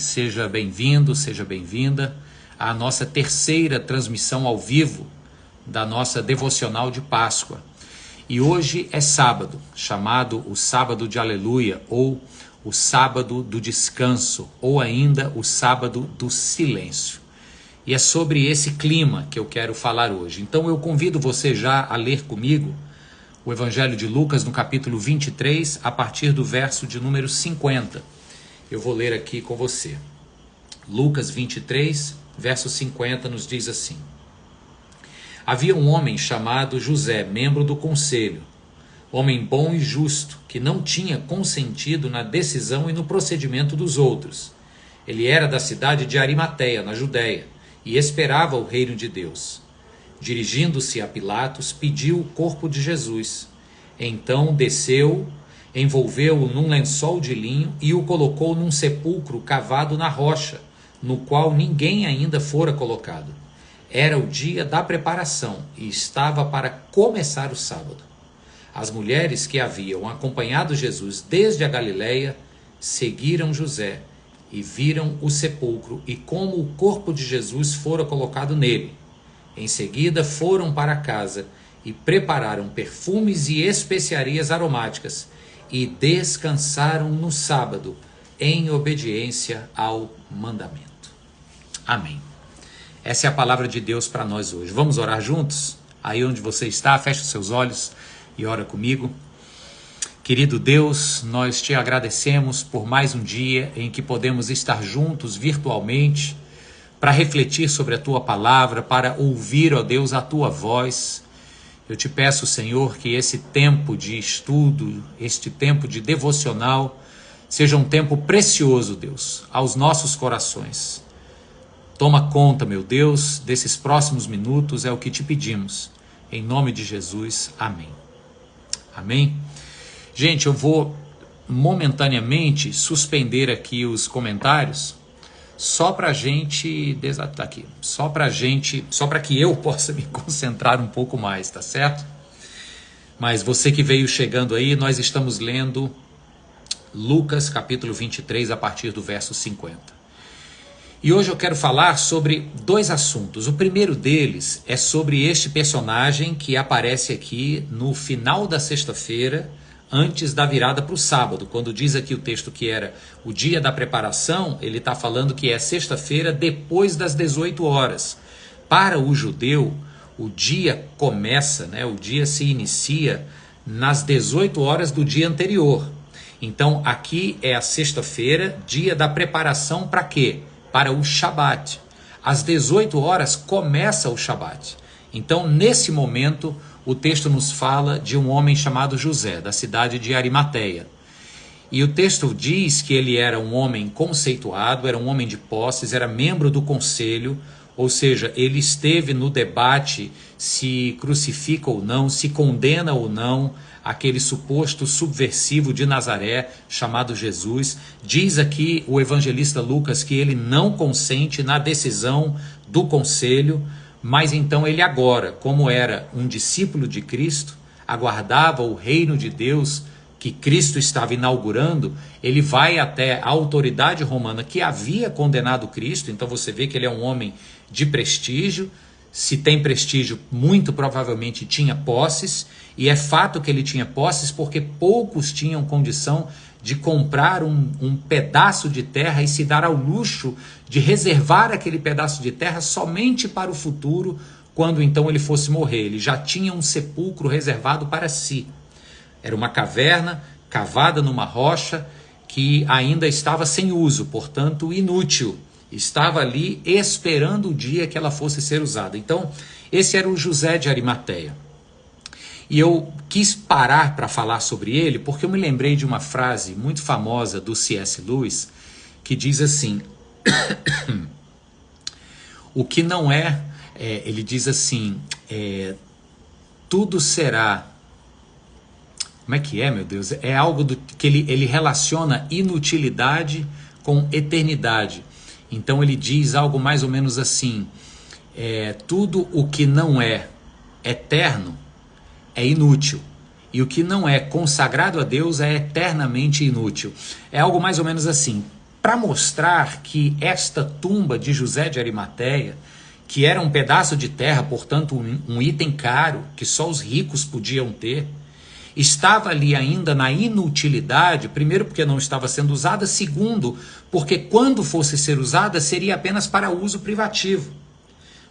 Seja bem-vindo, seja bem-vinda à nossa terceira transmissão ao vivo da nossa devocional de Páscoa. E hoje é sábado, chamado o Sábado de Aleluia, ou o Sábado do Descanso, ou ainda o Sábado do Silêncio. E é sobre esse clima que eu quero falar hoje. Então eu convido você já a ler comigo o Evangelho de Lucas no capítulo 23, a partir do verso de número 50. Eu vou ler aqui com você. Lucas 23, verso 50 nos diz assim: Havia um homem chamado José, membro do conselho, homem bom e justo, que não tinha consentido na decisão e no procedimento dos outros. Ele era da cidade de Arimateia, na Judéia, e esperava o reino de Deus. Dirigindo-se a Pilatos, pediu o corpo de Jesus. Então desceu, envolveu-o num lençol de linho e o colocou num sepulcro cavado na rocha, no qual ninguém ainda fora colocado. Era o dia da preparação e estava para começar o sábado. As mulheres que haviam acompanhado Jesus desde a Galileia seguiram José e viram o sepulcro e como o corpo de Jesus fora colocado nele. Em seguida foram para casa e prepararam perfumes e especiarias aromáticas e descansaram no sábado, em obediência ao mandamento. Amém. Essa é a palavra de Deus para nós hoje. Vamos orar juntos? Aí onde você está, feche os seus olhos e ora comigo. Querido Deus, nós te agradecemos por mais um dia em que podemos estar juntos virtualmente para refletir sobre a tua palavra, para ouvir, ó Deus, a tua voz. Eu te peço, Senhor, que esse tempo de estudo, este tempo de devocional, seja um tempo precioso, Deus, aos nossos corações. Toma conta, meu Deus, desses próximos minutos, é o que te pedimos. Em nome de Jesus, amém. Amém? Gente, eu vou momentaneamente suspender aqui os comentários, só para a gente, tá aqui, só para que eu possa me concentrar um pouco mais, tá certo? Mas você que veio chegando aí, nós estamos lendo Lucas capítulo 23 a partir do verso 50. E hoje eu quero falar sobre dois assuntos. O primeiro deles é sobre este personagem que aparece aqui no final da sexta-feira, antes da virada para o sábado. Quando diz aqui o texto que era o dia da preparação, ele está falando que é sexta-feira depois das 18 horas. Para o judeu, o dia começa, o dia se inicia nas 18 horas do dia anterior. Então aqui é a sexta-feira, dia da preparação para quê? Para o Shabat. Às 18 horas começa o Shabat. Então nesse momento o texto nos fala de um homem chamado José, da cidade de Arimateia. E o texto diz que ele era um homem conceituado, era um homem de posses, era membro do conselho, ou seja, ele esteve no debate se crucifica ou não, se condena ou não aquele suposto subversivo de Nazaré chamado Jesus. Diz aqui o evangelista Lucas que ele não consente na decisão do conselho, mas então ele agora, como era um discípulo de Cristo, aguardava o reino de Deus que Cristo estava inaugurando, ele vai até a autoridade romana que havia condenado Cristo. Então você vê que ele é um homem de prestígio. Se tem prestígio, muito provavelmente tinha posses, e é fato que ele tinha posses porque poucos tinham condição de comprar um pedaço de terra e se dar ao luxo de reservar aquele pedaço de terra somente para o futuro, quando então ele fosse morrer. Ele já tinha um sepulcro reservado para si. Era uma caverna cavada numa rocha que ainda estava sem uso, portanto inútil. Estava ali esperando o dia que ela fosse ser usada. Então, esse era o José de Arimateia. E eu quis parar para falar sobre ele porque eu me lembrei de uma frase muito famosa do C.S. Lewis, que diz assim, o que não é, ele diz assim, tudo será, como é que é, meu Deus? É algo que ele relaciona inutilidade com eternidade. Então ele diz algo mais ou menos assim, tudo o que não é eterno é inútil, e o que não é consagrado a Deus é eternamente inútil. É algo mais ou menos assim, para mostrar que esta tumba de José de Arimateia, que era um pedaço de terra, portanto um item caro, que só os ricos podiam ter, estava ali ainda na inutilidade, primeiro porque não estava sendo usada, segundo porque quando fosse ser usada seria apenas para uso privativo.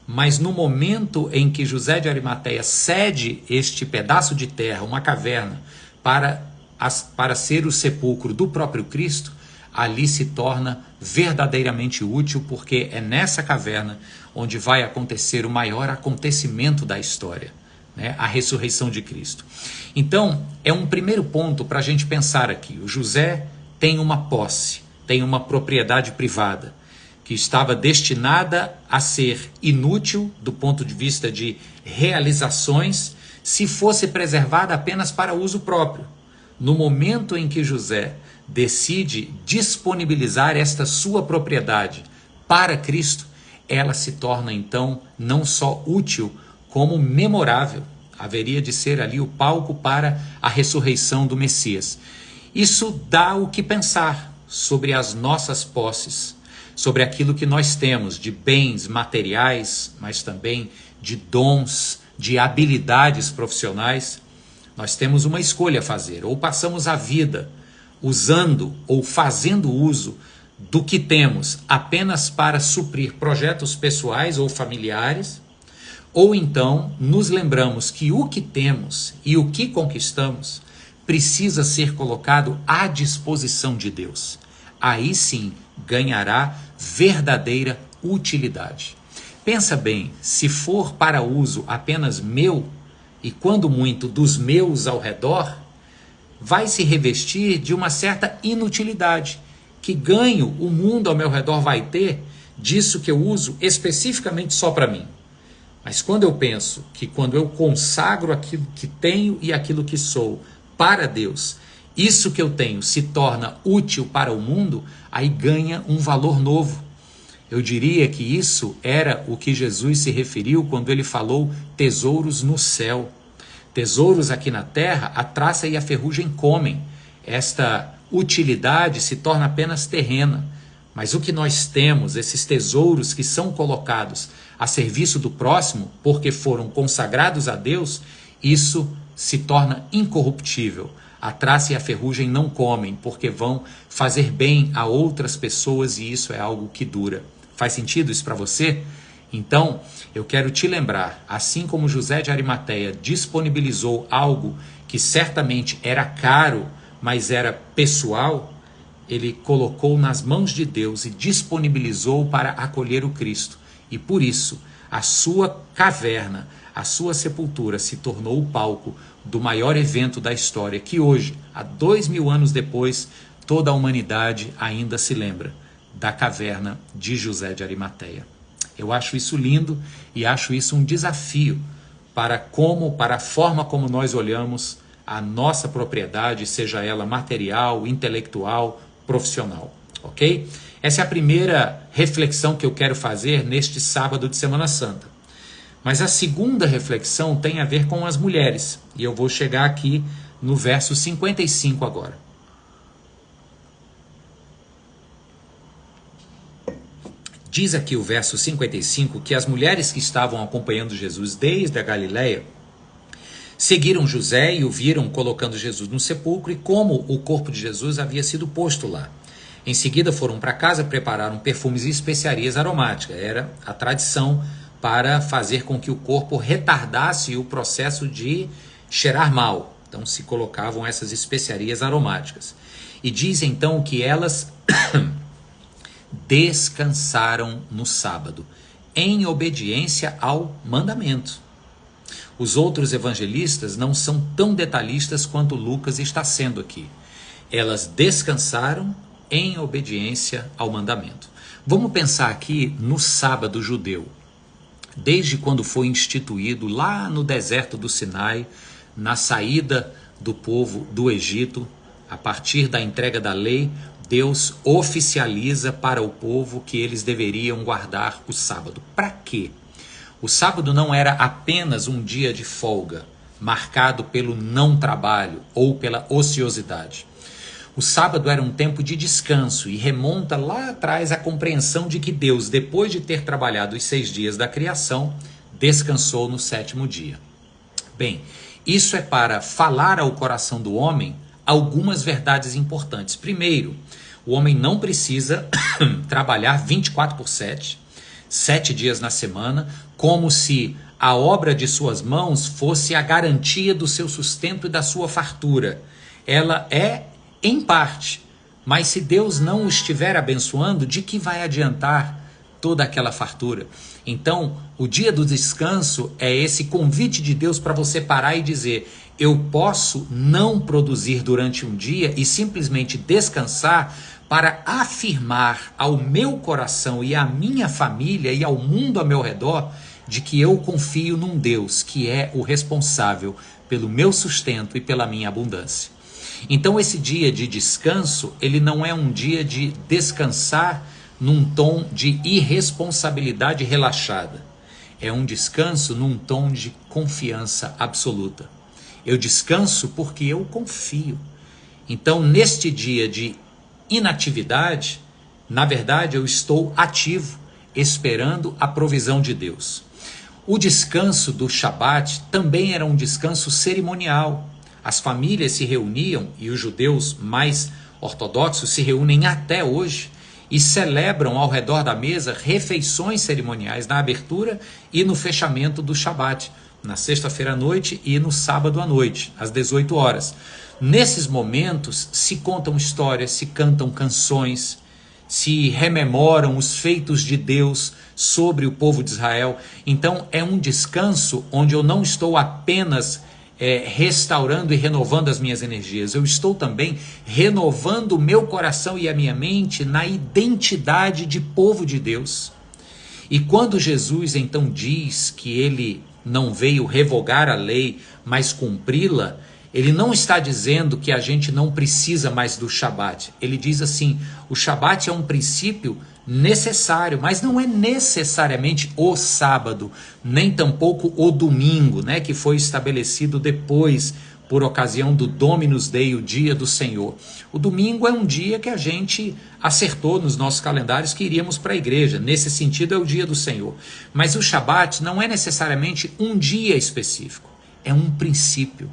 Mas no momento em que José de Arimateia cede este pedaço de terra, uma caverna, para ser o sepulcro do próprio Cristo, ali se torna verdadeiramente útil, porque é nessa caverna onde vai acontecer o maior acontecimento da história, né? A ressurreição de Cristo. Então, é um primeiro ponto para a gente pensar aqui. O José tem uma posse, tem uma propriedade privada, que estava destinada a ser inútil do ponto de vista de realizações, se fosse preservada apenas para uso próprio. No momento em que José decide disponibilizar esta sua propriedade para Cristo, ela se torna então não só útil, como memorável. Haveria de ser ali o palco para a ressurreição do Messias. Isso dá o que pensar sobre as nossas posses, sobre aquilo que nós temos de bens materiais, mas também de dons, de habilidades profissionais. Nós temos uma escolha a fazer: ou passamos a vida usando ou fazendo uso do que temos apenas para suprir projetos pessoais ou familiares, ou então nos lembramos que o que temos e o que conquistamos precisa ser colocado à disposição de Deus. Aí sim ganhará verdadeira utilidade. Pensa bem, se for para uso apenas meu, e quando muito dos meus ao redor, vai se revestir de uma certa inutilidade. Que ganho o mundo ao meu redor vai ter disso que eu uso especificamente só para mim? Mas quando eu penso que quando eu consagro aquilo que tenho e aquilo que sou para Deus, isso que eu tenho se torna útil para o mundo, aí ganha um valor novo. Eu diria que isso era o que Jesus se referiu quando ele falou tesouros no céu. Tesouros aqui na terra, a traça e a ferrugem comem. Esta utilidade se torna apenas terrena. Mas o que nós temos, esses tesouros que são colocados a serviço do próximo, porque foram consagrados a Deus, isso se torna incorruptível. A traça e a ferrugem não comem, porque vão fazer bem a outras pessoas e isso é algo que dura. Faz sentido isso para você? Então, eu quero te lembrar, assim como José de Arimateia disponibilizou algo que certamente era caro, mas era pessoal, ele colocou nas mãos de Deus e disponibilizou para acolher o Cristo. E por isso, a sua caverna, a sua sepultura se tornou o palco do maior evento da história, que hoje, há 2000 anos depois, toda a humanidade ainda se lembra da caverna de José de Arimateia. Eu acho isso lindo e acho isso um desafio para a forma como nós olhamos a nossa propriedade, seja ela material, intelectual, profissional, ok? Essa é a primeira reflexão que eu quero fazer neste sábado de Semana Santa. Mas a segunda reflexão tem a ver com as mulheres, e eu vou chegar aqui no verso 55 agora. Diz aqui o verso 55 que as mulheres que estavam acompanhando Jesus desde a Galileia seguiram José e o viram colocando Jesus no sepulcro e como o corpo de Jesus havia sido posto lá. Em seguida foram para casa, prepararam perfumes e especiarias aromáticas. Era a tradição para fazer com que o corpo retardasse o processo de cheirar mal. Então se colocavam essas especiarias aromáticas. E diz então que elas descansaram no sábado, em obediência ao mandamento. Os outros evangelistas não são tão detalhistas quanto Lucas está sendo aqui. Elas descansaram em obediência ao mandamento. Vamos pensar aqui no sábado judeu. Desde quando foi instituído lá no deserto do Sinai, na saída do povo do Egito, a partir da entrega da lei, Deus oficializa para o povo que eles deveriam guardar o sábado. Para quê? O sábado não era apenas um dia de folga, marcado pelo não trabalho ou pela ociosidade. O sábado era um tempo de descanso e remonta lá atrás a compreensão de que Deus, depois de ter trabalhado os 6 dias da criação, descansou no 7º dia. Bem, isso é para falar ao coração do homem algumas verdades importantes. Primeiro, o homem não precisa trabalhar 24/7, 7 dias na semana, como se a obra de suas mãos fosse a garantia do seu sustento e da sua fartura. Ela é em parte, mas se Deus não o estiver abençoando, de que vai adiantar toda aquela fartura? Então, o dia do descanso é esse convite de Deus para você parar e dizer: eu posso não produzir durante um dia e simplesmente descansar para afirmar ao meu coração e à minha família e ao mundo ao meu redor de que eu confio num Deus que é o responsável pelo meu sustento e pela minha abundância. Então esse dia de descanso, ele não é um dia de descansar num tom de irresponsabilidade relaxada. É um descanso num tom de confiança absoluta. Eu descanso porque eu confio. Então neste dia de inatividade, na verdade eu estou ativo, esperando a provisão de Deus. O descanso do Shabat também era um descanso cerimonial. As famílias se reuniam, e os judeus mais ortodoxos se reúnem até hoje, e celebram ao redor da mesa refeições cerimoniais na abertura e no fechamento do Shabat, na sexta-feira à noite e no sábado à noite, às 18 horas. Nesses momentos se contam histórias, se cantam canções, se rememoram os feitos de Deus sobre o povo de Israel. Então é um descanso onde eu não estou apenas restaurando e renovando as minhas energias, eu estou também renovando o meu coração e a minha mente na identidade de povo de Deus. E quando Jesus então diz que ele não veio revogar a lei, mas cumpri-la, ele não está dizendo que a gente não precisa mais do Shabat. Ele diz assim: o Shabat é um princípio necessário, mas não é necessariamente o sábado, nem tampouco o domingo, né, que foi estabelecido depois por ocasião do Dominus Dei, o dia do Senhor. O domingo é um dia que a gente acertou nos nossos calendários que iríamos para a igreja. Nesse sentido é o dia do Senhor. Mas o Shabat não é necessariamente um dia específico, é um princípio.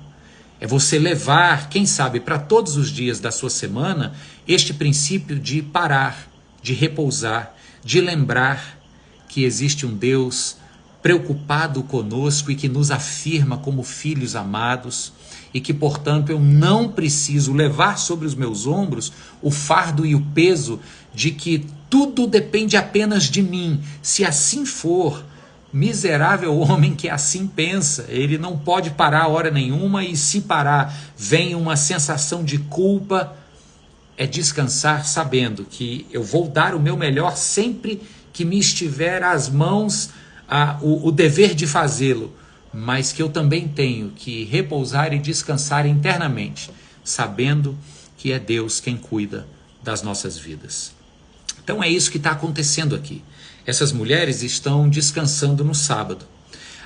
É você levar, quem sabe, para todos os dias da sua semana, este princípio de parar, de repousar, de lembrar que existe um Deus preocupado conosco e que nos afirma como filhos amados, e que, portanto, eu não preciso levar sobre os meus ombros o fardo e o peso de que tudo depende apenas de mim. Se assim for, miserável homem que assim pensa, ele não pode parar a hora nenhuma, e se parar vem uma sensação de culpa. É descansar sabendo que eu vou dar o meu melhor sempre que me estiver às mãos o dever de fazê-lo, mas que eu também tenho que repousar e descansar internamente, sabendo que é Deus quem cuida das nossas vidas. Então é isso que está acontecendo aqui. Essas mulheres estão descansando no sábado.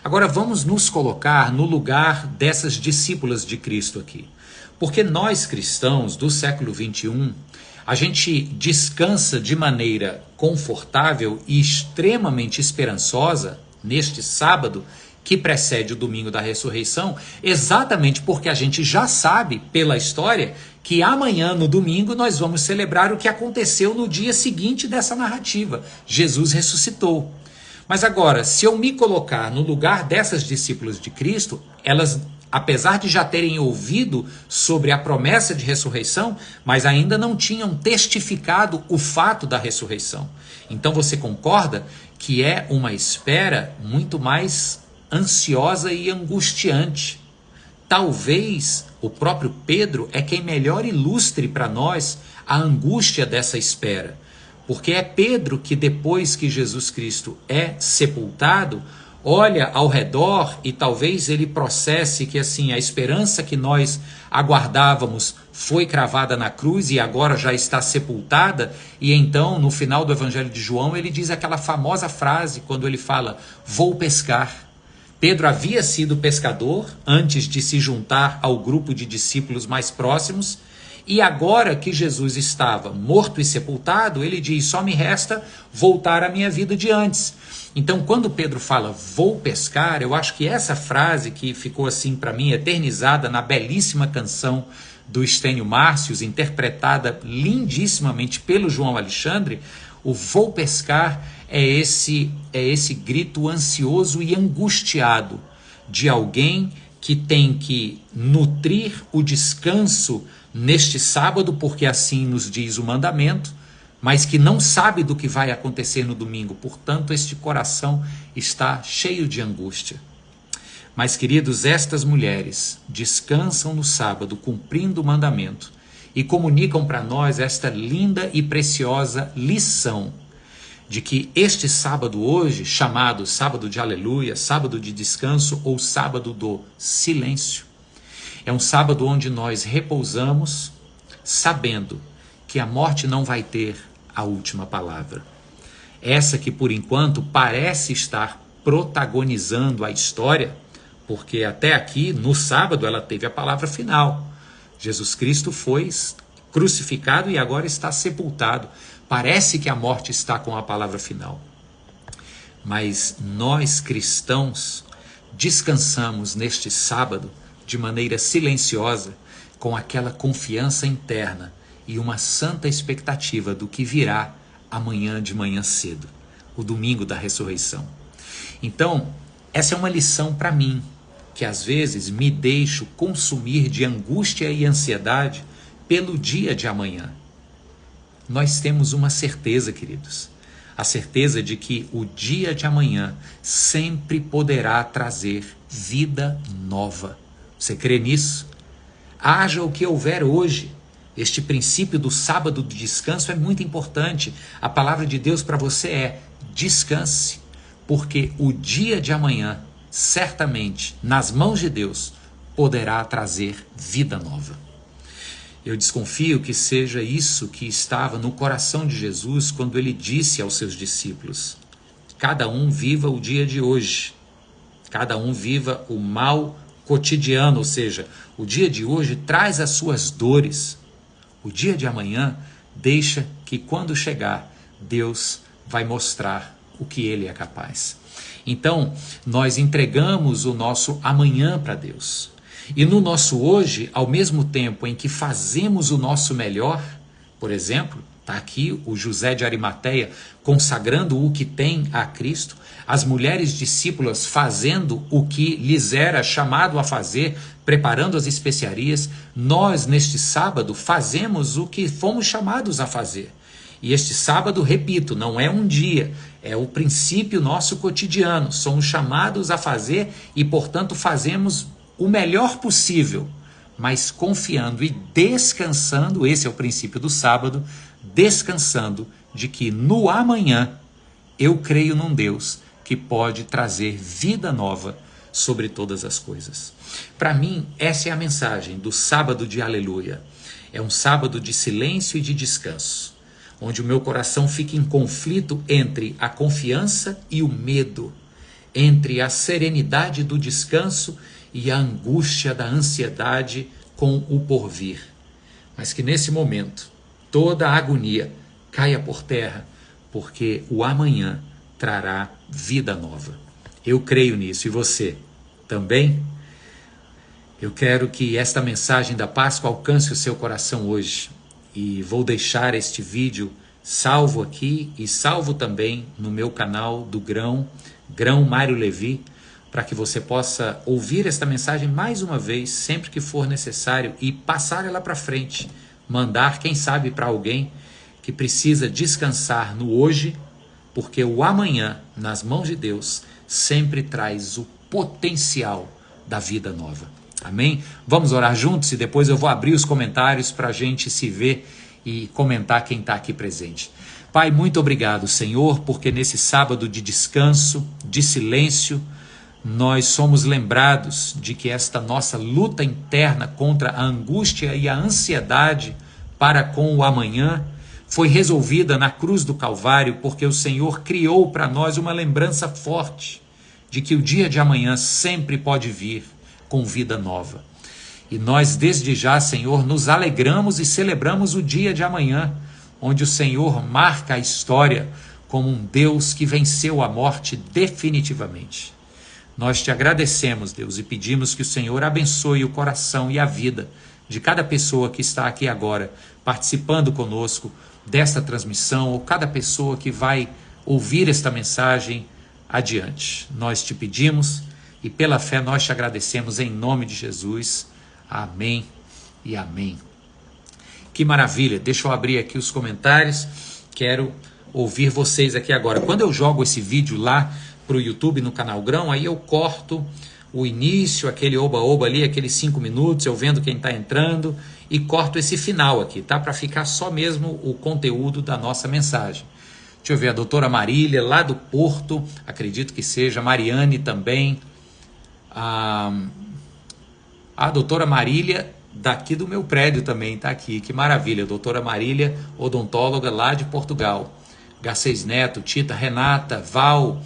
Agora vamos nos colocar no lugar dessas discípulas de Cristo aqui. Porque nós cristãos do século 21, a gente descansa de maneira confortável e extremamente esperançosa neste sábado que precede o domingo da ressurreição, exatamente porque a gente já sabe pela história que amanhã, no domingo, nós vamos celebrar o que aconteceu no dia seguinte dessa narrativa. Jesus ressuscitou. Mas agora, se eu me colocar no lugar dessas discípulas de Cristo, elas, apesar de já terem ouvido sobre a promessa de ressurreição, mas ainda não tinham testificado o fato da ressurreição. Então você concorda que é uma espera muito mais ansiosa e angustiante. Talvez o próprio Pedro é quem melhor ilustre para nós a angústia dessa espera. Porque é Pedro que, depois que Jesus Cristo é sepultado, olha ao redor e talvez ele processe que assim, a esperança que nós aguardávamos foi cravada na cruz e agora já está sepultada. E então, no final do Evangelho de João, ele diz aquela famosa frase quando ele fala: vou pescar. Pedro havia sido pescador antes de se juntar ao grupo de discípulos mais próximos, E agora que Jesus estava morto e sepultado, ele diz: só me resta voltar à minha vida de antes. Então, quando Pedro fala vou pescar, eu acho que essa frase que ficou assim para mim eternizada na belíssima canção do Estênio Márcios, interpretada lindissimamente pelo João Alexandre, o vou pescar é esse grito ansioso e angustiado de alguém que tem que nutrir o descanso neste sábado, porque assim nos diz o mandamento, mas que não sabe do que vai acontecer no domingo. Portanto, este coração está cheio de angústia. Mas, queridos, estas mulheres descansam no sábado, cumprindo o mandamento, e comunicam para nós esta linda e preciosa lição de que este sábado hoje, chamado sábado de aleluia, sábado de descanso ou sábado do silêncio, é um sábado onde nós repousamos sabendo que a morte não vai ter a última palavra. Essa que por enquanto parece estar protagonizando a história, porque até aqui no sábado ela teve a palavra final. Jesus Cristo foi crucificado e agora está sepultado. Parece que a morte está com a palavra final. Mas nós cristãos descansamos neste sábado de maneira silenciosa, com aquela confiança interna e uma santa expectativa do que virá amanhã de manhã cedo, o domingo da ressurreição. Então, essa é uma lição para mim, que às vezes me deixo consumir de angústia e ansiedade pelo dia de amanhã. Nós temos uma certeza, queridos, a certeza de que o dia de amanhã sempre poderá trazer vida nova. Você crê nisso? Haja o que houver hoje. Este princípio do sábado de descanso é muito importante. A palavra de Deus para você é: descanse, porque o dia de amanhã, certamente, nas mãos de Deus, poderá trazer vida nova. Eu desconfio que seja isso que estava no coração de Jesus quando ele disse aos seus discípulos: cada um viva o dia de hoje, cada um viva o mal cotidiano, ou seja, o dia de hoje traz as suas dores. O dia de amanhã deixa que quando chegar, Deus vai mostrar o que ele é capaz. Então, nós entregamos o nosso amanhã para Deus. E no nosso hoje, ao mesmo tempo em que fazemos o nosso melhor, por exemplo, está aqui o José de Arimateia consagrando o que tem a Cristo, as mulheres discípulas fazendo o que lhes era chamado a fazer, preparando as especiarias. Nós, neste sábado, fazemos o que fomos chamados a fazer. E este sábado, repito, não é um dia, é o princípio nosso cotidiano. Somos chamados a fazer e, portanto, fazemos o melhor possível, mas confiando e descansando, esse é o princípio do sábado, descansando de que no amanhã eu creio num Deus que pode trazer vida nova sobre todas as coisas. Para mim, essa é a mensagem do sábado de aleluia. É um sábado de silêncio e de descanso, onde o meu coração fica em conflito entre a confiança e o medo, entre a serenidade do descanso e a angústia da ansiedade com o porvir. Mas que nesse momento toda a agonia caia por terra, porque o amanhã trará vida nova. Eu creio nisso, e você também? Eu quero que esta mensagem da Páscoa alcance o seu coração hoje, e vou deixar este vídeo salvo aqui e salvo também no meu canal do Grão Mário Levi, para que você possa ouvir esta mensagem mais uma vez, sempre que for necessário, e passar ela para frente, mandar, quem sabe, para alguém que precisa descansar no hoje, porque o amanhã, nas mãos de Deus, sempre traz o potencial da vida nova. Amém? Vamos orar juntos e depois eu vou abrir os comentários para a gente se ver e comentar quem está aqui presente. Pai, muito obrigado, Senhor, porque nesse sábado de descanso, de silêncio, nós somos lembrados de que esta nossa luta interna contra a angústia e a ansiedade para com o amanhã foi resolvida na cruz do Calvário, porque o Senhor criou para nós uma lembrança forte de que o dia de amanhã sempre pode vir com vida nova. E nós, desde já, Senhor, nos alegramos e celebramos o dia de amanhã, onde o Senhor marca a história como um Deus que venceu a morte definitivamente. Nós te agradecemos, Deus, e pedimos que o Senhor abençoe o coração e a vida de cada pessoa que está aqui agora, participando conosco desta transmissão, ou cada pessoa que vai ouvir esta mensagem adiante. Nós te pedimos e pela fé nós te agradecemos em nome de Jesus. Amém e amém. Que maravilha, deixa eu abrir aqui os comentários, quero ouvir vocês aqui agora. Quando eu jogo esse vídeo lá para o YouTube no canal Grão, aí eu corto o início, aquele oba-oba ali, aqueles 5 minutos, eu vendo quem está entrando, e corto esse final aqui, tá? Para ficar só mesmo o conteúdo da nossa mensagem. Deixa eu ver, a doutora Marília, lá do Porto, acredito que seja, Mariane também, a doutora Marília, daqui do meu prédio também, tá aqui, que maravilha, doutora Marília, odontóloga lá de Portugal, Garcês Neto, Tita, Renata, Val,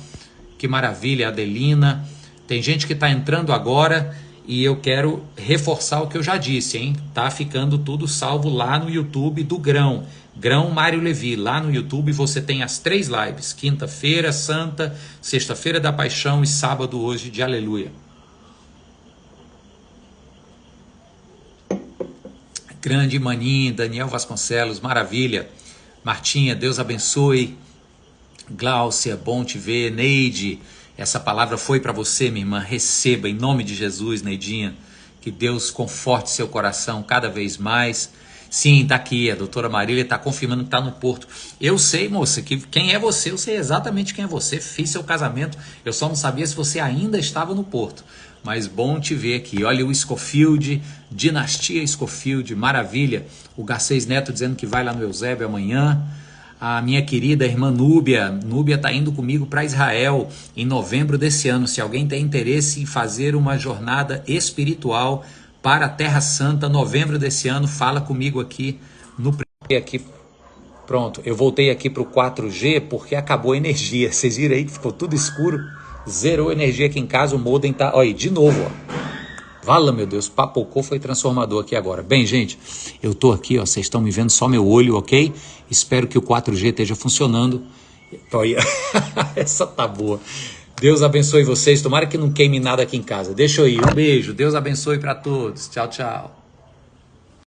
que maravilha, Adelina, tem gente que está entrando agora e eu quero reforçar o que eu já disse, hein? Tá ficando tudo salvo lá no YouTube do Grão, Grão Mário Levi, lá no YouTube você tem as 3 lives, quinta-feira santa, sexta-feira da paixão e sábado hoje de aleluia. Grande maninho, Daniel Vasconcelos, maravilha. Martinha, Deus abençoe. Gláucia, bom te ver. Neide, essa palavra foi para você, minha irmã. Receba em nome de Jesus, Neidinha. Que Deus conforte seu coração cada vez mais. Sim, tá aqui, a doutora Marília está confirmando que está no Porto. Eu sei, moça, que quem é você, eu sei exatamente quem é você. Fiz seu casamento, eu só não sabia se você ainda estava no Porto. Mas bom te ver aqui. Olha o Scofield, Dinastia Scofield, maravilha. O Garcês Neto dizendo que vai lá no Eusébio amanhã. A minha querida irmã Núbia, Núbia está indo comigo para Israel em novembro desse ano. Se alguém tem interesse em fazer uma jornada espiritual para a Terra Santa, novembro desse ano, fala comigo aqui no... Pronto, eu voltei aqui para o 4G porque acabou a energia. Vocês viram aí que ficou tudo escuro? Zerou energia aqui em casa, o modem tá... Olha aí, de novo, ó. Vala, meu Deus, papocou, foi transformador aqui agora. Bem, gente, eu tô aqui, ó, vocês estão me vendo só meu olho, ok? Espero que o 4G esteja funcionando. Olha, essa tá boa. Deus abençoe vocês, tomara que não queime nada aqui em casa. Deixa eu ir, um beijo, Deus abençoe para todos. Tchau, tchau.